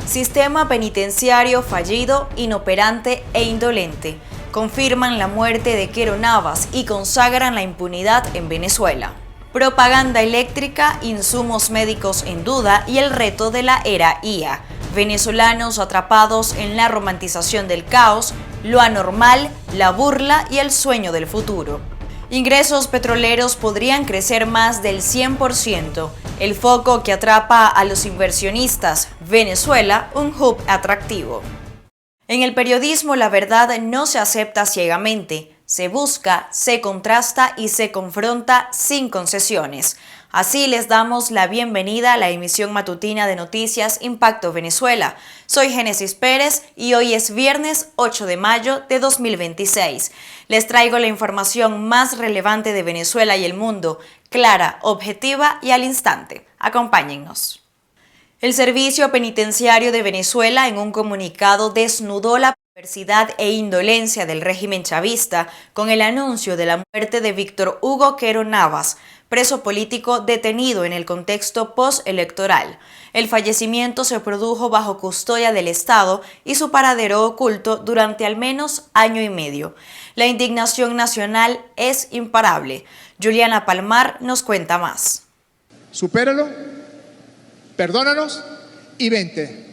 Sistema penitenciario fallido, inoperante e indolente. Confirman la muerte de Quero Navas y consagran la impunidad en Venezuela. Propaganda eléctrica, insumos médicos en duda y el reto de la era IA. Venezolanos atrapados en la romantización del caos, lo anormal, la burla y el sueño del futuro. Ingresos petroleros podrían crecer más del 100%. El foco que atrapa a los inversionistas, Venezuela, un hub atractivo. En el periodismo la verdad no se acepta ciegamente, se busca, se contrasta y se confronta sin concesiones. Así les damos la bienvenida a la emisión matutina de Noticias Impacto Venezuela. Soy Génesis Pérez y hoy es viernes 8 de mayo de 2026. Les traigo la información más relevante de Venezuela y el mundo, clara, objetiva y al instante. Acompáñennos. El Servicio Penitenciario de Venezuela en un comunicado desnudó la perversidad e indolencia del régimen chavista con el anuncio de la muerte de Víctor Hugo Quero Navas, preso político detenido en el contexto postelectoral. El fallecimiento se produjo bajo custodia del Estado y su paradero oculto durante al menos año y medio. La indignación nacional es imparable. Juliana Palmar nos cuenta más. Supéralo, perdónanos y vente.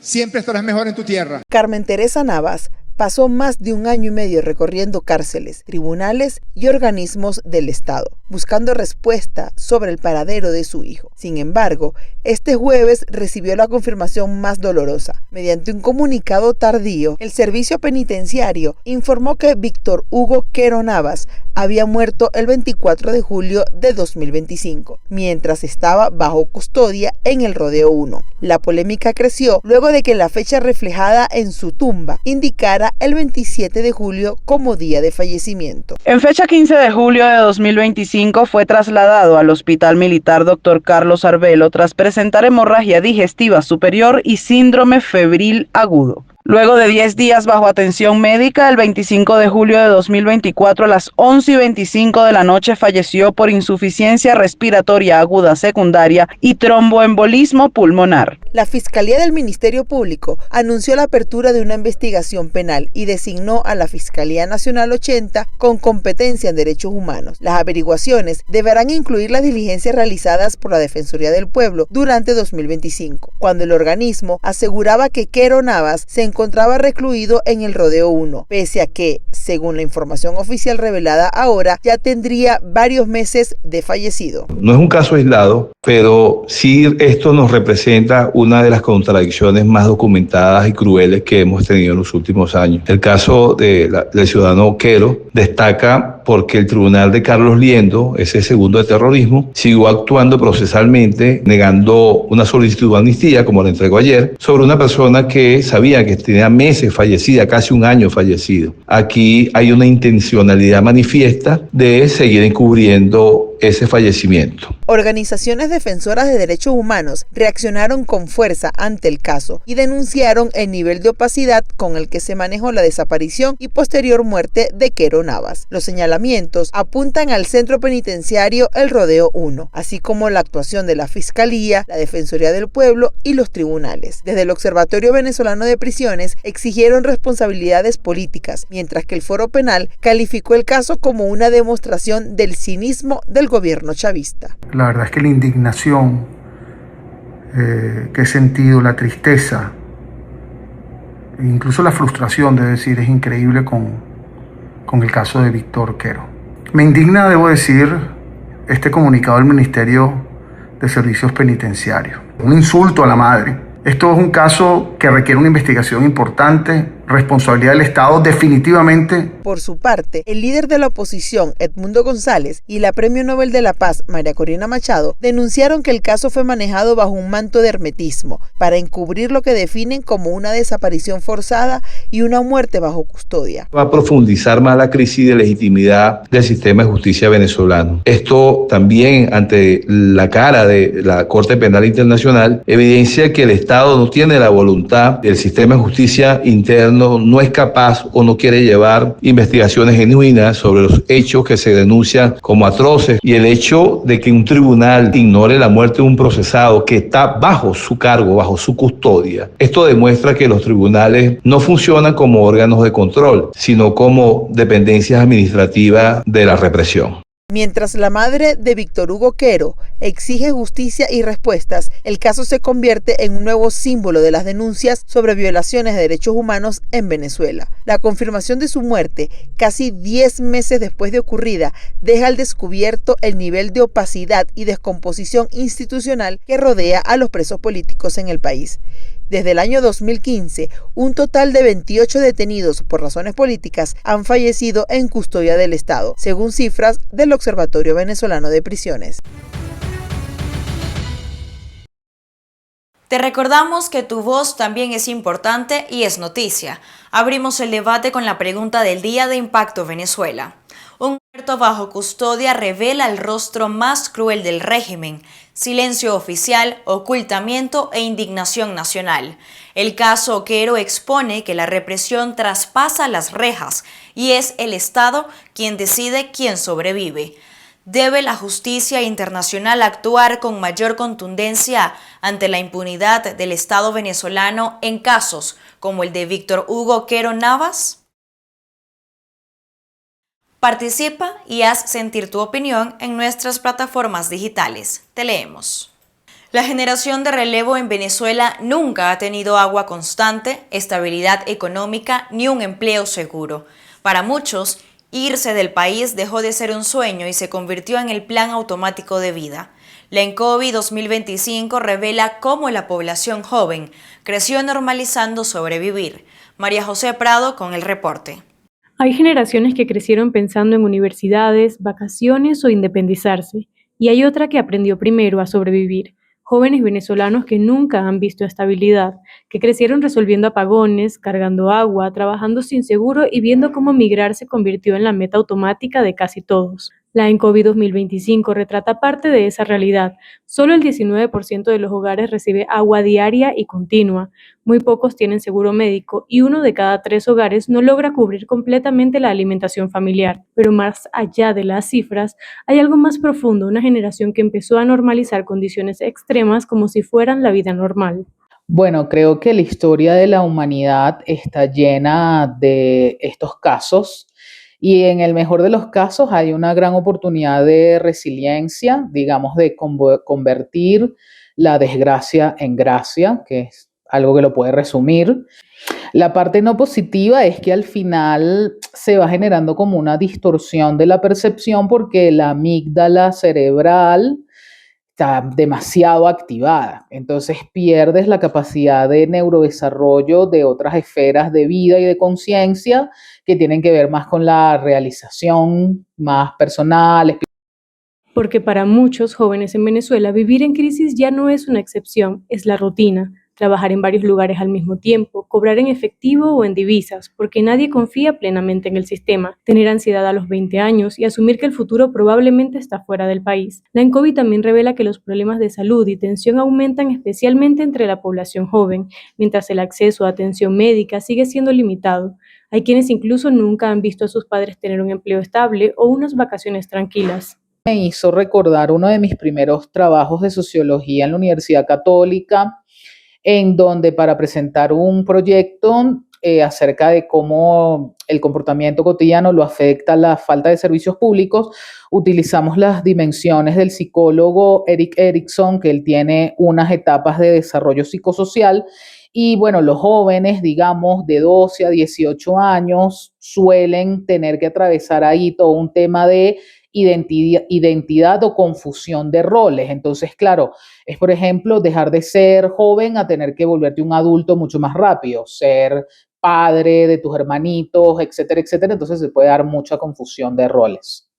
Siempre estarás mejor en tu tierra. Carmen Teresa Navas pasó más de un año y medio recorriendo cárceles, tribunales y organismos del Estado, buscando respuesta sobre el paradero de su hijo. Sin embargo, este jueves recibió la confirmación más dolorosa. Mediante un comunicado tardío, el Servicio Penitenciario informó que Víctor Hugo Quero Navas había muerto el 24 de julio de 2025, mientras estaba bajo custodia en el Rodeo 1. La polémica creció luego de que la fecha reflejada en su tumba indicara el 27 de julio como día de fallecimiento. En fecha 15 de julio de 2025 fue trasladado al Hospital Militar Dr. Carlos Arbelo tras presentar hemorragia digestiva superior y síndrome febril agudo. Luego de 10 días bajo atención médica, el 25 de julio de 2024 a las 11:25 de la noche falleció por insuficiencia respiratoria aguda secundaria y tromboembolismo pulmonar. La Fiscalía del Ministerio Público anunció la apertura de una investigación penal y designó a la Fiscalía Nacional 80 con competencia en derechos humanos. Las averiguaciones deberán incluir las diligencias realizadas por la Defensoría del Pueblo durante 2025, cuando el organismo aseguraba que Quero Navas se encontraba recluido en el Rodeo 1, pese a que, según la información oficial revelada ahora, ya tendría varios meses de fallecido. No es un caso aislado, pero sí esto nos representa una de las contradicciones más documentadas y crueles que hemos tenido en los últimos años. El caso del ciudadano Quero destaca porque el tribunal de Carlos Liendo, ese segundo de terrorismo, siguió actuando procesalmente, negando una solicitud de amnistía, como la entregó ayer, sobre una persona que sabía que tenía meses fallecida, casi un año fallecido. Aquí hay una intencionalidad manifiesta de seguir encubriendo ese fallecimiento. Organizaciones defensoras de derechos humanos reaccionaron con fuerza ante el caso y denunciaron el nivel de opacidad con el que se manejó la desaparición y posterior muerte de Quero Navas. Los señalamientos apuntan al centro penitenciario El Rodeo 1, así como la actuación de la Fiscalía, la Defensoría del Pueblo y los tribunales. Desde el Observatorio Venezolano de Prisiones exigieron responsabilidades políticas, mientras que el Foro Penal calificó el caso como una demostración del cinismo del gobierno chavista. La verdad es que la indignación que he sentido, la tristeza, incluso la frustración, de decir, es increíble con el caso de Víctor Quero. Me indigna, debo decir, este comunicado del Ministerio de Servicios Penitenciarios. Un insulto a la madre. Esto es un caso que requiere una investigación importante, responsabilidad del Estado definitivamente. Por su parte, el líder de la oposición, Edmundo González, y la Premio Nobel de la Paz, María Corina Machado, denunciaron que el caso fue manejado bajo un manto de hermetismo para encubrir lo que definen como una desaparición forzada y una muerte bajo custodia. Va a profundizar más la crisis de legitimidad del sistema de justicia venezolano. Esto también, ante la cara de la Corte Penal Internacional, evidencia que el Estado no tiene la voluntad del sistema de justicia interna gobierno no es capaz o no quiere llevar investigaciones genuinas sobre los hechos que se denuncian como atroces, y el hecho de que un tribunal ignore la muerte de un procesado que está bajo su cargo, bajo su custodia. Esto demuestra que los tribunales no funcionan como órganos de control, sino como dependencias administrativas de la represión. Mientras la madre de Víctor Hugo Quero exige justicia y respuestas, el caso se convierte en un nuevo símbolo de las denuncias sobre violaciones de derechos humanos en Venezuela. La confirmación de su muerte, casi 10 meses después de ocurrida, deja al descubierto el nivel de opacidad y descomposición institucional que rodea a los presos políticos en el país. Desde el año 2015, un total de 28 detenidos por razones políticas han fallecido en custodia del Estado, según cifras del Observatorio Venezolano de Prisiones. Te recordamos que tu voz también es importante y es noticia. Abrimos el debate con la pregunta del día de Impacto Venezuela. Un muerto bajo custodia revela el rostro más cruel del régimen: silencio oficial, ocultamiento e indignación nacional. El caso Quero expone que la represión traspasa las rejas y es el Estado quien decide quién sobrevive. ¿Debe la justicia internacional actuar con mayor contundencia ante la impunidad del Estado venezolano en casos como el de Víctor Hugo Quero Navas? Participa y haz sentir tu opinión en nuestras plataformas digitales. Te leemos. La generación de relevo en Venezuela nunca ha tenido agua constante, estabilidad económica ni un empleo seguro. Para muchos, irse del país dejó de ser un sueño y se convirtió en el plan automático de vida. La ENCOVI 2025 revela cómo la población joven creció normalizando sobrevivir. María José Prado con el reporte. Hay generaciones que crecieron pensando en universidades, vacaciones o independizarse, y hay otra que aprendió primero a sobrevivir. Jóvenes venezolanos que nunca han visto estabilidad, que crecieron resolviendo apagones, cargando agua, trabajando sin seguro y viendo cómo migrar se convirtió en la meta automática de casi todos. La ENCOVI 2025 retrata parte de esa realidad. Solo el 19% de los hogares recibe agua diaria y continua. Muy pocos tienen seguro médico y 1 de cada 3 hogares no logra cubrir completamente la alimentación familiar. Pero más allá de las cifras, hay algo más profundo, una generación que empezó a normalizar condiciones extremas como si fueran la vida normal. Bueno, creo que la historia de la humanidad está llena de estos casos y en el mejor de los casos hay una gran oportunidad de resiliencia, digamos, de convertir la desgracia en gracia, que es algo que lo puede resumir. La parte no positiva es que al final se va generando como una distorsión de la percepción porque la amígdala cerebral está demasiado activada. Entonces pierdes la capacidad de neurodesarrollo de otras esferas de vida y de conciencia que tienen que ver más con la realización más personal. Porque para muchos jóvenes en Venezuela vivir en crisis ya no es una excepción, es la rutina. Trabajar en varios lugares al mismo tiempo, cobrar en efectivo o en divisas, porque nadie confía plenamente en el sistema, tener ansiedad a los 20 años y asumir que el futuro probablemente está fuera del país. La ENCOVI también revela que los problemas de salud y tensión aumentan especialmente entre la población joven, mientras el acceso a atención médica sigue siendo limitado. Hay quienes incluso nunca han visto a sus padres tener un empleo estable o unas vacaciones tranquilas. Me hizo recordar uno de mis primeros trabajos de sociología en la Universidad Católica, en donde para presentar un proyecto acerca de cómo el comportamiento cotidiano lo afecta la falta de servicios públicos, utilizamos las dimensiones del psicólogo Erik Erikson, que él tiene unas etapas de desarrollo psicosocial. Y bueno, los jóvenes, digamos, de 12 a 18 años suelen tener que atravesar ahí todo un tema de identidad o confusión de roles. Entonces, claro, es por ejemplo dejar de ser joven a tener que volverte un adulto mucho más rápido, ser padre de tus hermanitos, etcétera, etcétera. Entonces se puede dar mucha confusión de roles.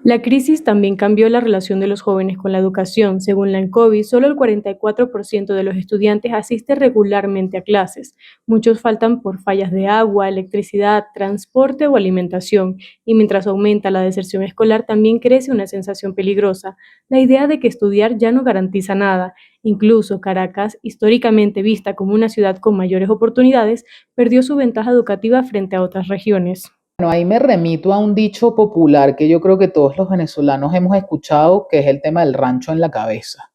La crisis también cambió la relación de los jóvenes con la educación. Según la ENCOVI, solo el 44% de los estudiantes asiste regularmente a clases. Muchos faltan por fallas de agua, electricidad, transporte o alimentación. Y mientras aumenta la deserción escolar, también crece una sensación peligrosa, la idea de que estudiar ya no garantiza nada. Incluso Caracas, históricamente vista como una ciudad con mayores oportunidades, perdió su ventaja educativa frente a otras regiones. Bueno, ahí me remito a un dicho popular que yo creo que todos los venezolanos hemos escuchado, que es el tema del rancho en la cabeza.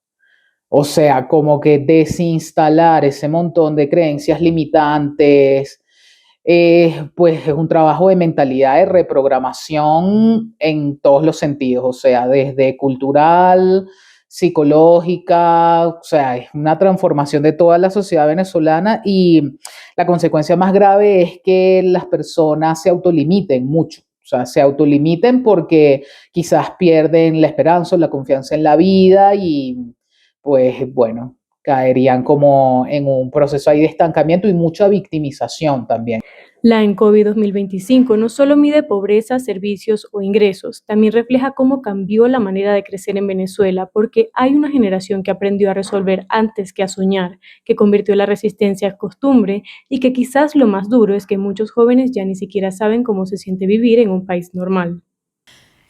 O sea, como que desinstalar ese montón de creencias limitantes, pues es un trabajo de mentalidad de reprogramación en todos los sentidos, o sea, desde cultural, psicológica, o sea, es una transformación de toda la sociedad venezolana y la consecuencia más grave es que las personas se autolimiten mucho. O sea, se autolimiten porque quizás pierden la esperanza o la confianza en la vida y pues bueno, caerían como en un proceso ahí de estancamiento y mucha victimización también. La ENCOVI 2025 no solo mide pobreza, servicios o ingresos, también refleja cómo cambió la manera de crecer en Venezuela, porque hay una generación que aprendió a resolver antes que a soñar, que convirtió la resistencia en costumbre y que quizás lo más duro es que muchos jóvenes ya ni siquiera saben cómo se siente vivir en un país normal.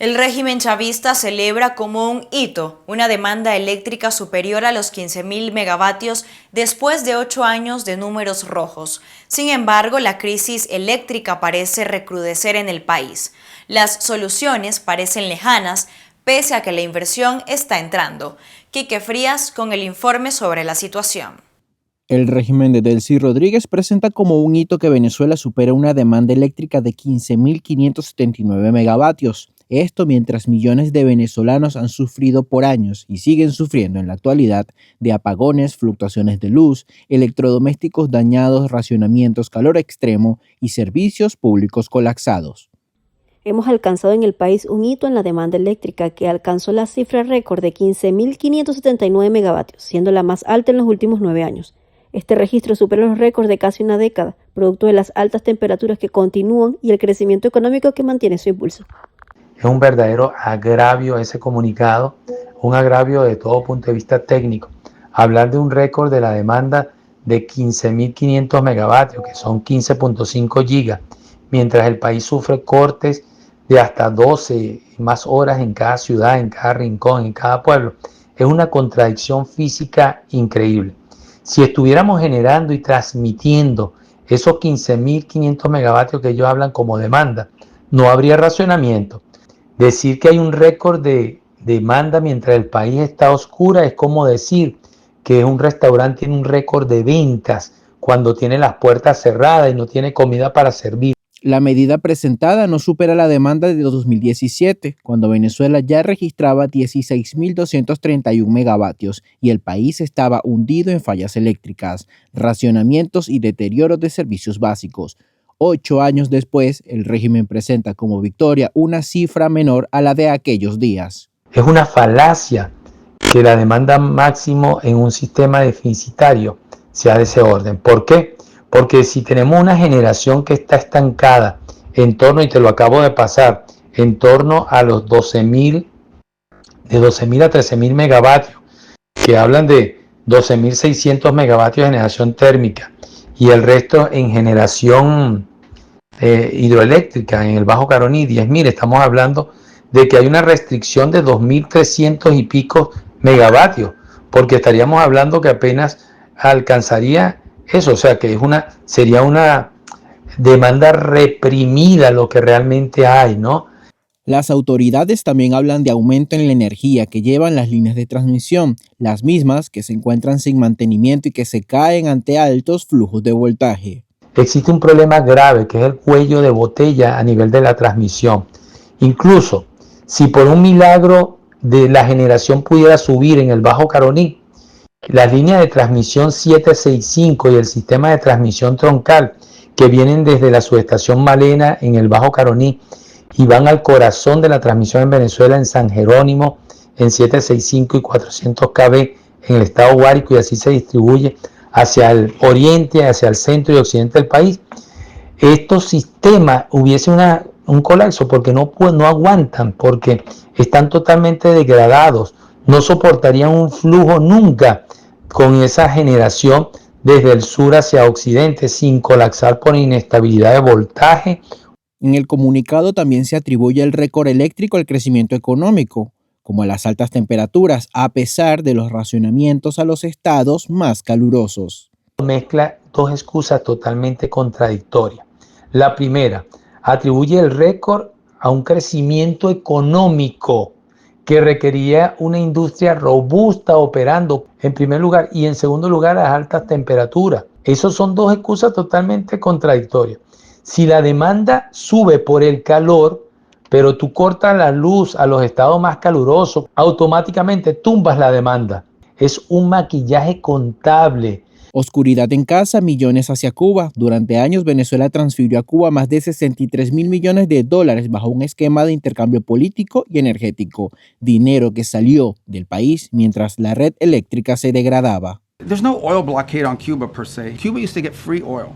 El régimen chavista celebra como un hito una demanda eléctrica superior a los 15.000 megavatios después de 8 años de números rojos. Sin embargo, la crisis eléctrica parece recrudecer en el país. Las soluciones parecen lejanas, pese a que la inversión está entrando. Quique Frías con el informe sobre la situación. El régimen de Delcy Rodríguez presenta como un hito que Venezuela supera una demanda eléctrica de 15.579 megavatios. Esto mientras millones de venezolanos han sufrido por años y siguen sufriendo en la actualidad de apagones, fluctuaciones de luz, electrodomésticos dañados, racionamientos, calor extremo y servicios públicos colapsados. Hemos alcanzado en el país un hito en la demanda eléctrica que alcanzó la cifra récord de 15.579 megavatios, siendo la más alta en los últimos 9 años. Este registro supera los récords de casi una década, producto de las altas temperaturas que continúan y el crecimiento económico que mantiene su impulso. Es un verdadero agravio ese comunicado, un agravio de todo punto de vista técnico. Hablar de un récord de la demanda de 15.500 megavatios, que son 15.5 gigas, mientras el país sufre cortes de hasta 12 más horas en cada ciudad, en cada rincón, en cada pueblo. Es una contradicción física increíble. Si estuviéramos generando y transmitiendo esos 15.500 megavatios que ellos hablan como demanda, no habría racionamiento. Decir que hay un récord de demanda mientras el país está a oscuras es como decir que un restaurante tiene un récord de ventas cuando tiene las puertas cerradas y no tiene comida para servir. La medida presentada no supera la demanda de 2017, cuando Venezuela ya registraba 16.231 megavatios y el país estaba hundido en fallas eléctricas, racionamientos y deterioro de servicios básicos. 8 años después, el régimen presenta como victoria una cifra menor a la de aquellos días. Es una falacia que la demanda máximo en un sistema deficitario sea de ese orden. ¿Por qué? Porque si tenemos una generación que está estancada en torno, y te lo acabo de pasar, en torno a los 12.000, de 12.000 a 13.000 megavatios, que hablan de 12.600 megavatios de generación térmica, y el resto en generación hidroeléctrica en el Bajo Caroní, 10.000, estamos hablando de que hay una restricción de 2.300 y pico megavatios, porque estaríamos hablando que apenas alcanzaría eso, o sea que sería una demanda reprimida lo que realmente hay, ¿no? Las autoridades también hablan de aumento en la energía que llevan las líneas de transmisión, las mismas que se encuentran sin mantenimiento y que se caen ante altos flujos de voltaje. Existe un problema grave que es el cuello de botella a nivel de la transmisión. Incluso si por un milagro de la generación pudiera subir en el Bajo Caroní, las líneas de transmisión 765 y el sistema de transmisión troncal que vienen desde la subestación Malena en el Bajo Caroní y van al corazón de la transmisión en Venezuela, en San Jerónimo, en 765 y 400 kV en el estado Guárico, y así se distribuye hacia el oriente, hacia el centro y occidente del país. Estos sistemas hubiese un colapso porque no aguantan, porque están totalmente degradados, no soportarían un flujo nunca con esa generación desde el sur hacia occidente sin colapsar por inestabilidad de voltaje. En el comunicado también se atribuye el récord eléctrico al crecimiento económico, como a las altas temperaturas, a pesar de los racionamientos a los estados más calurosos. Mezcla dos excusas totalmente contradictorias. La primera, atribuye el récord a un crecimiento económico que requería una industria robusta operando en primer lugar y en segundo lugar a altas temperaturas. Esas son dos excusas totalmente contradictorias. Si la demanda sube por el calor, pero tú cortas la luz a los estados más calurosos, automáticamente tumbas la demanda. Es un maquillaje contable. Oscuridad en casa, millones hacia Cuba. Durante años, Venezuela transfirió a Cuba más de 63.000 millones de dólares bajo un esquema de intercambio político y energético. Dinero que salió del país mientras la red eléctrica se degradaba. There's no oil blockade on Cuba per se. Cuba used to get free oil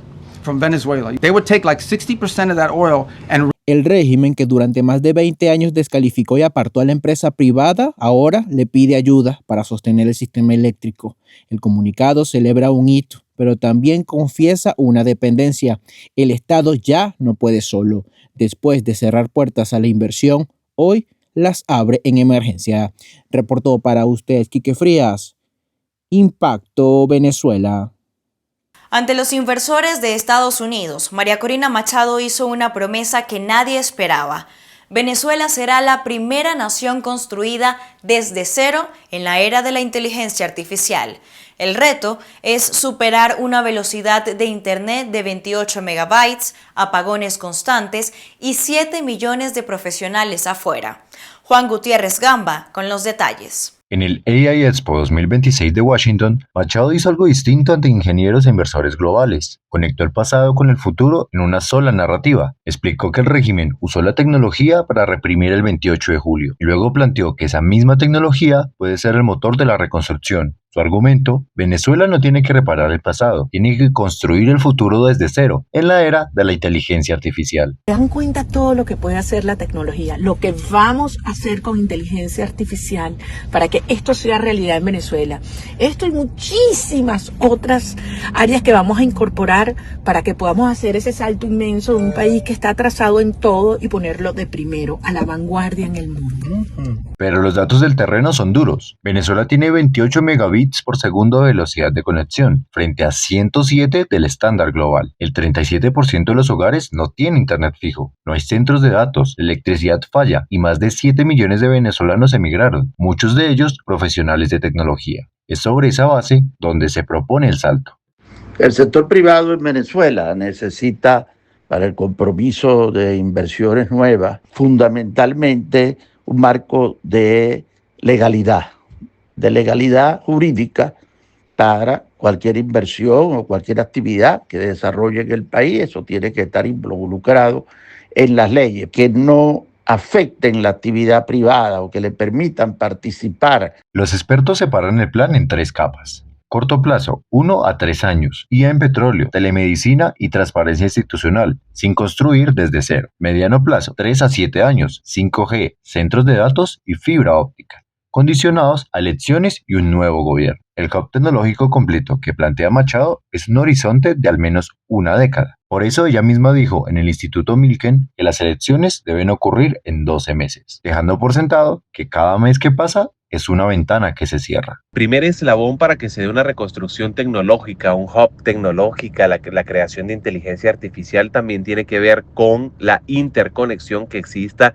from Venezuela. They would take like 60% of that oil and el régimen, que durante más de 20 años descalificó y apartó a la empresa privada, ahora le pide ayuda para sostener el sistema eléctrico. El comunicado celebra un hito, pero también confiesa una dependencia. El Estado ya no puede solo. Después de cerrar puertas a la inversión, hoy las abre en emergencia. Reportó para usted Quique Frías, Impacto Venezuela. Ante los inversores de Estados Unidos, María Corina Machado hizo una promesa que nadie esperaba. Venezuela será la primera nación construida desde cero en la era de la inteligencia artificial. El reto es superar una velocidad de Internet de 28 megabytes, apagones constantes y 7 millones de profesionales afuera. Juan Gutiérrez Gamba con los detalles. En el AI Expo 2026 de Washington, Machado hizo algo distinto ante ingenieros e inversores globales. Conectó el pasado con el futuro en una sola narrativa. Explicó que el régimen usó la tecnología para reprimir el 28 de julio y luego planteó que esa misma tecnología puede ser el motor de la reconstrucción. Su argumento: Venezuela no tiene que reparar el pasado, tiene que construir el futuro desde cero, en la era de la inteligencia artificial. ¿Se dan cuenta todo lo que puede hacer la tecnología? Lo que vamos a hacer con inteligencia artificial para que esto sea realidad en Venezuela. Esto y muchísimas otras áreas que vamos a incorporar para que podamos hacer ese salto inmenso de un país que está atrasado en todo y ponerlo de primero, a la vanguardia en el mundo. Pero los datos del terreno son duros. Venezuela tiene 28 megabits por segundo de velocidad de conexión, frente a 107 del estándar global. El 37% de los hogares no tiene internet fijo, no hay centros de datos, la electricidad falla y más de 7 millones de venezolanos emigraron, muchos de ellos profesionales de tecnología. Es sobre esa base donde se propone el salto. El sector privado en Venezuela necesita, para el compromiso de inversiones nuevas, fundamentalmente un marco de legalidad jurídica para cualquier inversión o cualquier actividad que desarrolle en el país. Eso tiene que estar involucrado en las leyes, que no afecten la actividad privada o que le permitan participar. Los expertos separan el plan en 3 capas. Corto plazo, 1 a 3 años, IA en petróleo, telemedicina y transparencia institucional, sin construir desde cero. Mediano plazo, 3 a 7 años, 5G, centros de datos y fibra óptica, condicionados a elecciones y un nuevo gobierno. El hub tecnológico completo que plantea Machado es un horizonte de al menos una década. Por eso ella misma dijo en el Instituto Milken que las elecciones deben ocurrir en 12 meses, dejando por sentado que cada mes que pasa es una ventana que se cierra. Primer eslabón para que se dé una reconstrucción tecnológica, un hub tecnológica, la creación de inteligencia artificial también tiene que ver con la interconexión que exista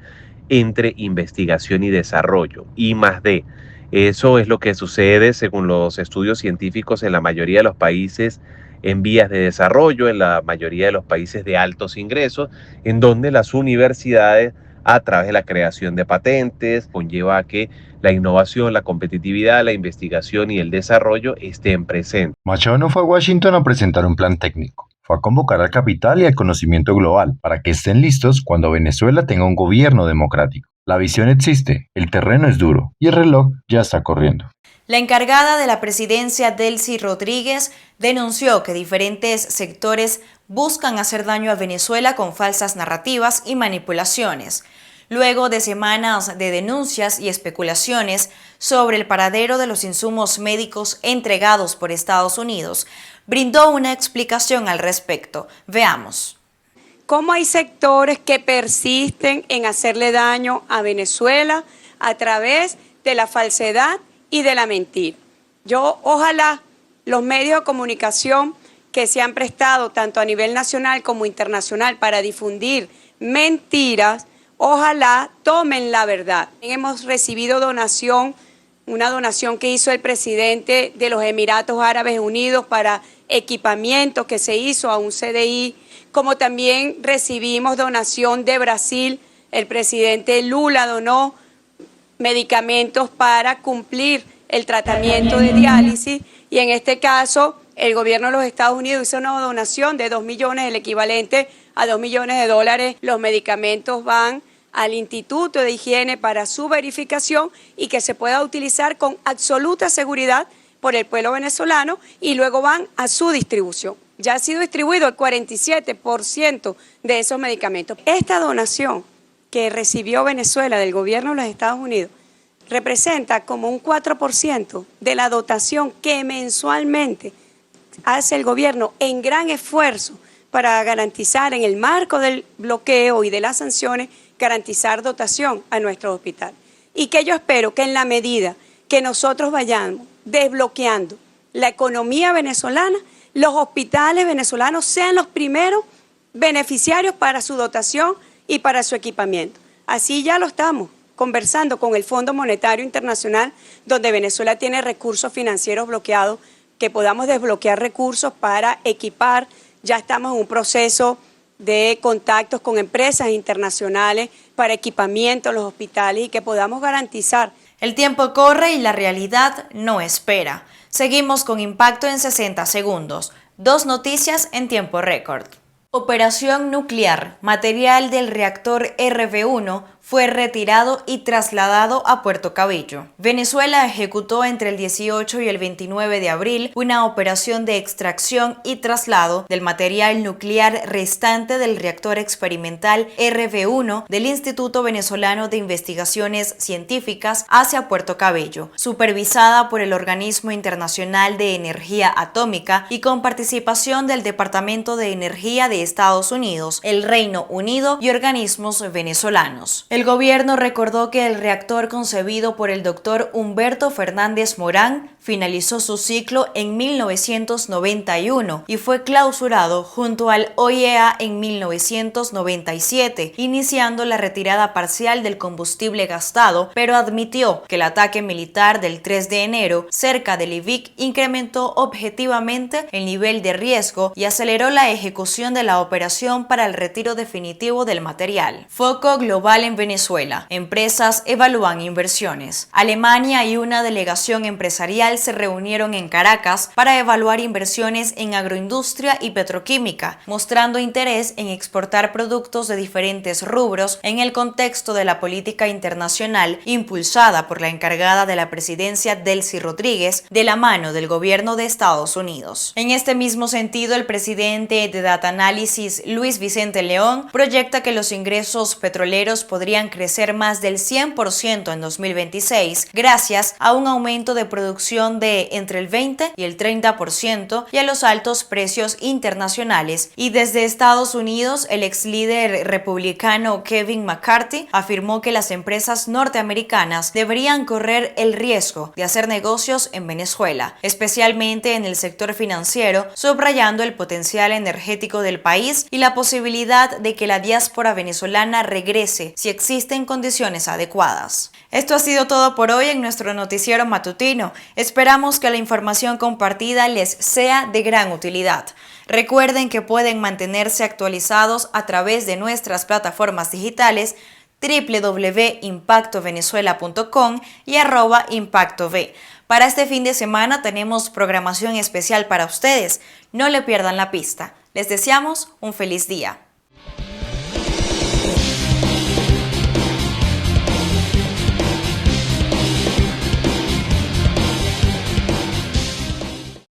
entre investigación y desarrollo, I+D. Eso es lo que sucede, según los estudios científicos, en la mayoría de los países en vías de desarrollo, en la mayoría de los países de altos ingresos, en donde las universidades, a través de la creación de patentes, conlleva a que la innovación, la competitividad, la investigación y el desarrollo estén presentes. Machado no fue a Washington a presentar un plan técnico. Fue a convocar al capital y al conocimiento global para que estén listos cuando Venezuela tenga un gobierno democrático. La visión existe, el terreno es duro y el reloj ya está corriendo. La encargada de la presidencia, Delcy Rodríguez, denunció que diferentes sectores buscan hacer daño a Venezuela con falsas narrativas y manipulaciones. Luego de semanas de denuncias y especulaciones sobre el paradero de los insumos médicos entregados por Estados Unidos, brindó una explicación al respecto. Veamos. ¿Cómo hay sectores que persisten en hacerle daño a Venezuela a través de la falsedad y de la mentira? Ojalá los medios de comunicación que se han prestado tanto a nivel nacional como internacional para difundir mentiras, ojalá tomen la verdad. Hemos recibido una donación que hizo el presidente de los Emiratos Árabes Unidos para equipamiento que se hizo a un CDI, como también recibimos donación de Brasil. El presidente Lula donó medicamentos para cumplir el tratamiento de diálisis y en este caso el gobierno de los Estados Unidos hizo una donación de 2 millones, el equivalente a $2 millones. Los medicamentos van al Instituto de Higiene para su verificación y que se pueda utilizar con absoluta seguridad por el pueblo venezolano y luego van a su distribución. Ya ha sido distribuido el 47% de esos medicamentos. Esta donación que recibió Venezuela del gobierno de los Estados Unidos representa como un 4% de la dotación que mensualmente hace el gobierno en gran esfuerzo para garantizar en el marco del bloqueo y de las sanciones, garantizar dotación a nuestro hospital. Y que yo espero que en la medida que nosotros vayamos desbloqueando la economía venezolana, los hospitales venezolanos sean los primeros beneficiarios para su dotación y para su equipamiento. Así ya lo estamos conversando con el Fondo Monetario Internacional, donde Venezuela tiene recursos financieros bloqueados, que podamos desbloquear recursos para equipar. Ya estamos en un proceso de contactos con empresas internacionales para equipamiento en los hospitales y que podamos garantizar. El tiempo corre y la realidad no espera. Seguimos con Impacto en 60 segundos. 2 noticias en tiempo récord. Operación nuclear. Material del reactor RV-1 fue retirado y trasladado a Puerto Cabello. Venezuela ejecutó entre el 18 y el 29 de abril una operación de extracción y traslado del material nuclear restante del reactor experimental RV-1 del Instituto Venezolano de Investigaciones Científicas hacia Puerto Cabello, supervisada por el Organismo Internacional de Energía Atómica y con participación del Departamento de Energía de Estados Unidos, el Reino Unido y organismos venezolanos. El gobierno recordó que el reactor concebido por el doctor Humberto Fernández Morán finalizó su ciclo en 1991 y fue clausurado junto al OIEA en 1997, iniciando la retirada parcial del combustible gastado, pero admitió que el ataque militar del 3 de enero cerca de Livic incrementó objetivamente el nivel de riesgo y aceleró la ejecución de la operación para el retiro definitivo del material. Foco global en Venezuela. Empresas evalúan inversiones. Alemania y una delegación empresarial se reunieron en Caracas para evaluar inversiones en agroindustria y petroquímica, mostrando interés en exportar productos de diferentes rubros en el contexto de la política internacional impulsada por la encargada de la presidencia Delcy Rodríguez de la mano del gobierno de Estados Unidos. En este mismo sentido, el presidente de Data Analysis, Luis Vicente León, proyecta que los ingresos petroleros podrían crecer más del 100% en 2026 gracias a un aumento de producción de entre el 20 y el 30% y a los altos precios internacionales. Y desde Estados Unidos, el ex líder republicano Kevin McCarthy afirmó que las empresas norteamericanas deberían correr el riesgo de hacer negocios en Venezuela, especialmente en el sector financiero, subrayando el potencial energético del país y la posibilidad de que la diáspora venezolana regrese si existen condiciones adecuadas. Esto ha sido todo por hoy en nuestro noticiero matutino. Esperamos que la información compartida les sea de gran utilidad. Recuerden que pueden mantenerse actualizados a través de nuestras plataformas digitales www.impactovenezuela.com y @impactov. Para este fin de semana tenemos programación especial para ustedes. No le pierdan la pista. Les deseamos un feliz día.